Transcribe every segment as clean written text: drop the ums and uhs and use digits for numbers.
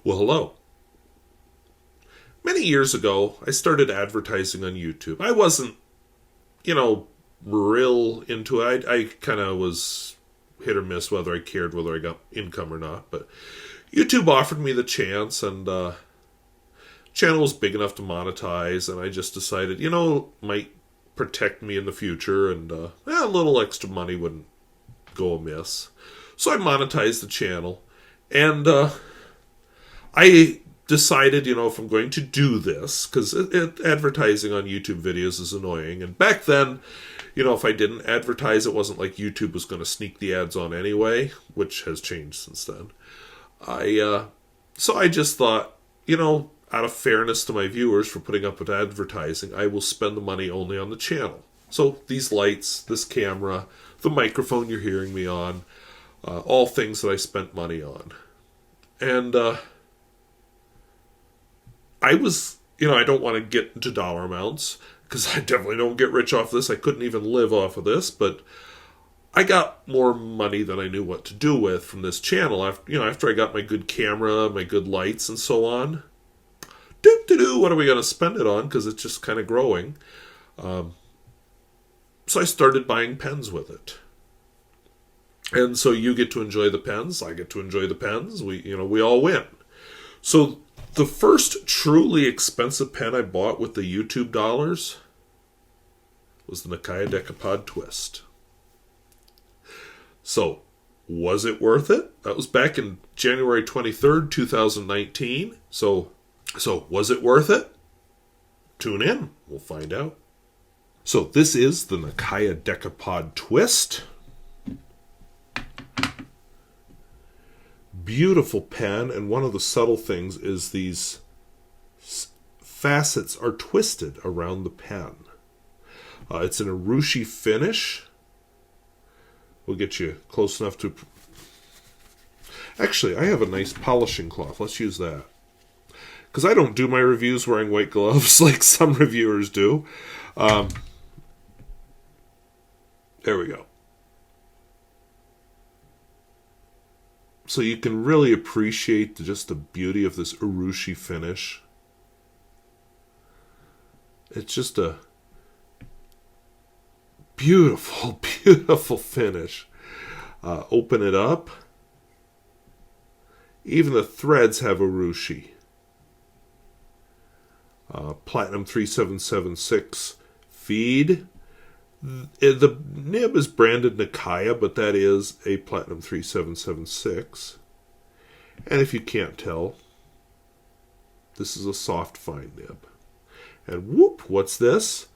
Well, hello. Many years ago, I started advertising on YouTube. I wasn't, you know, real into it. I kind of was hit or miss whether I cared whether I got income or not. But YouTube offered me the chance, and channel was big enough to monetize, and I just decided, might protect me in the future, and a little extra money wouldn't go amiss. So I monetized the channel, and I decided, if I'm going to do this, because advertising on YouTube videos is annoying. And back then, if I didn't advertise, it wasn't like YouTube was going to sneak the ads on anyway, which has changed since then. So I just thought, out of fairness to my viewers for putting up with advertising, I will spend the money only on the channel. So these lights, this camera, the microphone you're hearing me on, all things that I spent money on. And I was, I don't want to get into dollar amounts because I definitely don't get rich off this. I couldn't even live off of this, but I got more money than I knew what to do with from this channel. After I got my good camera, my good lights, and so on. What are we going to spend it on? Because it's just kind of growing. So I started buying pens with it. And so you get to enjoy the pens. I get to enjoy the pens. We all win. So the first truly expensive pen I bought with the YouTube dollars was the Nakaya Decapod Twist. So, was it worth it? That was back in January 23rd, 2019. So was it worth it? Tune in. We'll find out. So this is the Nakaya Decapod Twist. Beautiful pen, and one of the subtle things is these facets are twisted around the pen. It's an urushi finish. We'll get you close enough to... Actually, I have a nice polishing cloth. Let's use that. Because I don't do my reviews wearing white gloves like some reviewers do. There we go. So you can really appreciate just the beauty of this urushi finish. It's just a beautiful, beautiful finish. Open it up. Even the threads have urushi. Platinum 3776 feed. The nib is branded Nakaya, but that is a Platinum 3776. And if you can't tell, this is a soft fine nib. And whoop, what's this?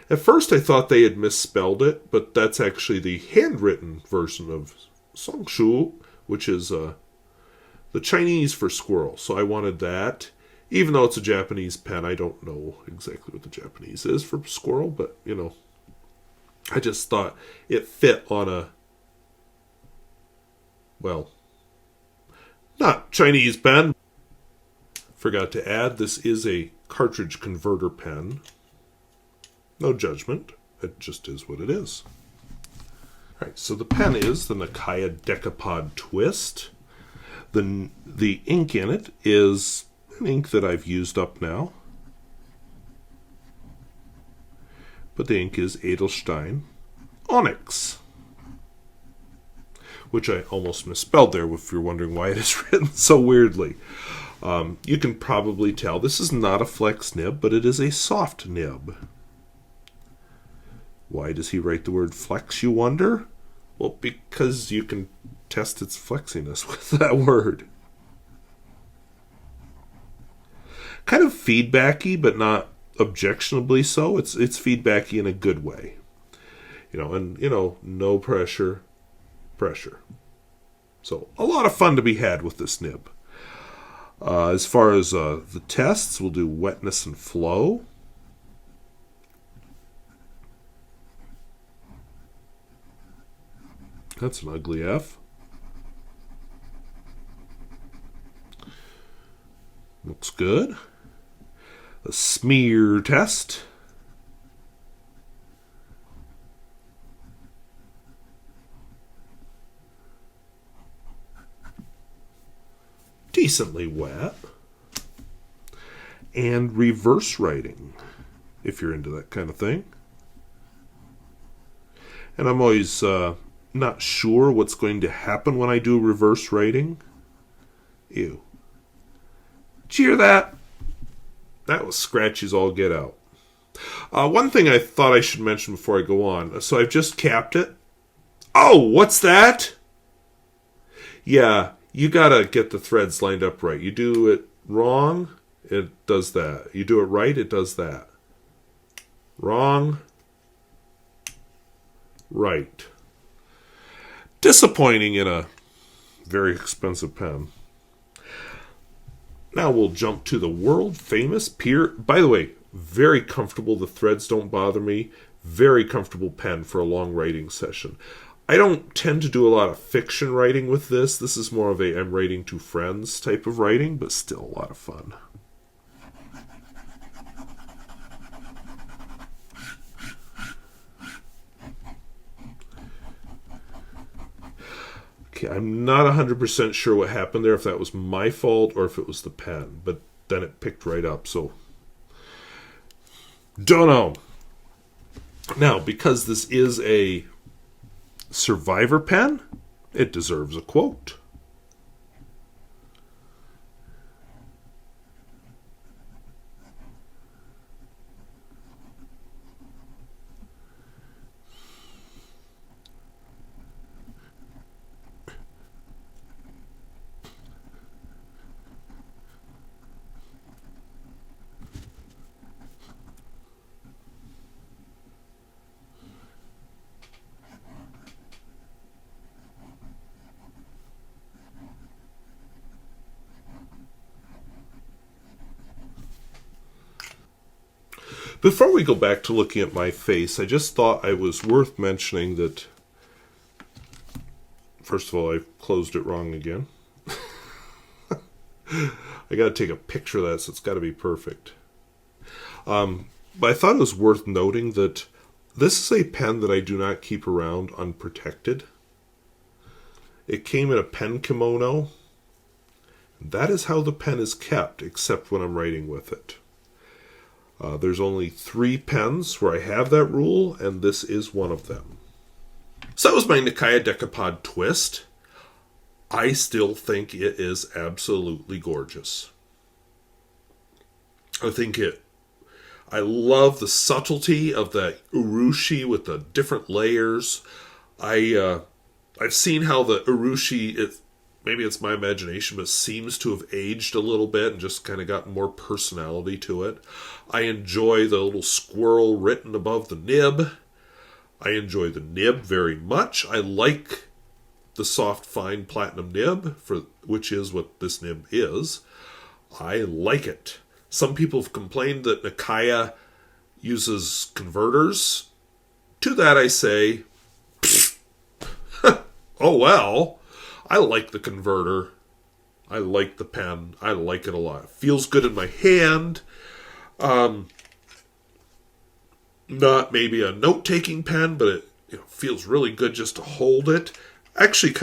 At first I thought they had misspelled it, but that's actually the handwritten version of Songshu, which is the Chinese for squirrel. So I wanted that. Even though it's a Japanese pen, I don't know exactly what the Japanese is for squirrel, but, I just thought it fit on a, not Chinese pen. Forgot to add, this is a cartridge converter pen. No judgment. It just is what it is. All right, so the pen is the Nakaya Decapod Twist. The ink in it is an ink that I've used up now. But the ink is Edelstein Onyx, which I almost misspelled there if you're wondering why it is written so weirdly. You can probably tell this is not a flex nib, but it is a soft nib. Why does he write the word flex, you wonder? Well, because you can test its flexiness with that word. Kind of feedbacky, but not objectionably so. It's feedbacky in a good way. No pressure. So, a lot of fun to be had with this nib. As far as the tests, we'll do wetness and flow. That's an ugly F. Looks good. A smear test. decently wet. And reverse writing, if you're into that kind of thing. And I'm always not sure what's going to happen when I do reverse writing. Ew. Did you hear that? That was scratchy as all get out. One thing I thought I should mention before I go on. So I've just capped it. Oh, what's that? Yeah, you gotta get the threads lined up right. You do it wrong, it does that. You do it right, it does that. Wrong, right. Disappointing in a very expensive pen. Now we'll jump to the world famous Pier. By the way, very comfortable. The threads don't bother me. Very comfortable pen for a long writing session. I don't tend to do a lot of fiction writing with this. This is more of a I'm writing to friends type of writing, but still a lot of fun. Okay, I'm not 100% sure what happened there, if that was my fault or if it was the pen, but then it picked right up, so don't know. Now, because this is a Survivor pen, it deserves a quote. Before we go back to looking at my face, I just thought it was worth mentioning that, first of all, I closed it wrong again. I got to take a picture of that, so it's got to be perfect. But I thought it was worth noting that this is a pen that I do not keep around unprotected. It came in a pen kimono. That is how the pen is kept, except when I'm writing with it. There's only 3 pens where I have that rule, and this is one of them. So that was my Nakaya Decapod Twist. I still think it is absolutely gorgeous. I love the subtlety of the urushi with the different layers. I've seen how the urushi, maybe it's my imagination, but seems to have aged a little bit and just kind of got more personality to it. I enjoy the little squirrel written above the nib. I enjoy the nib very much. I like the soft, fine platinum nib, which is what this nib is. I like it. Some people have complained that Nakaya uses converters. To that I say, oh well. I like the converter. I like the pen. I like it a lot. It feels good in my hand. Not maybe a note-taking pen, but it feels really good just to hold it. Actually,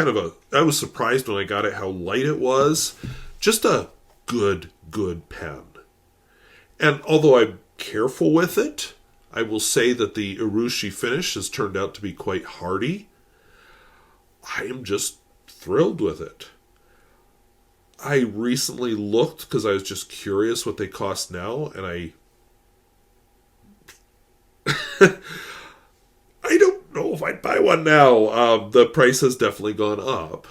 I was surprised when I got it how light it was. Just a good pen. And although I'm careful with it, I will say that the urushi finish has turned out to be quite hardy. I am just thrilled with it. I recently looked because I was just curious what they cost now, and I don't know if I'd buy one now. The price has definitely gone up,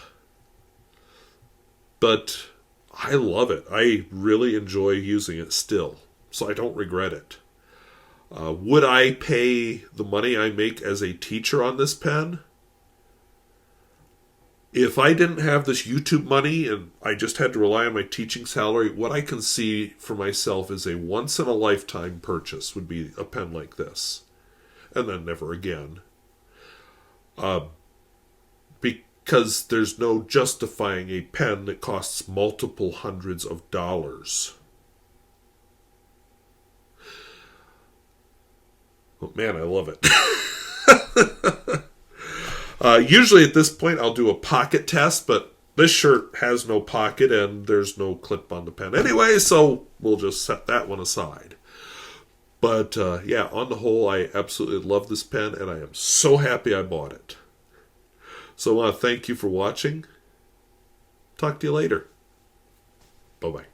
but I love it. I really enjoy using it still, so I don't regret it. Would I pay the money I make as a teacher on this pen? If I didn't have this YouTube money and I just had to rely on my teaching salary, what I can see for myself is a once-in-a-lifetime purchase would be a pen like this. And then never again. Because there's no justifying a pen that costs multiple hundreds of dollars. Oh man, I love it. Usually at this point I'll do a pocket test, but This shirt has no pocket and there's no clip on the pen anyway, so we'll just set that one aside. But yeah, on the whole, I absolutely love this pen, and I am so happy I bought it. So I want to thank you for watching. Talk to you later. Bye-bye.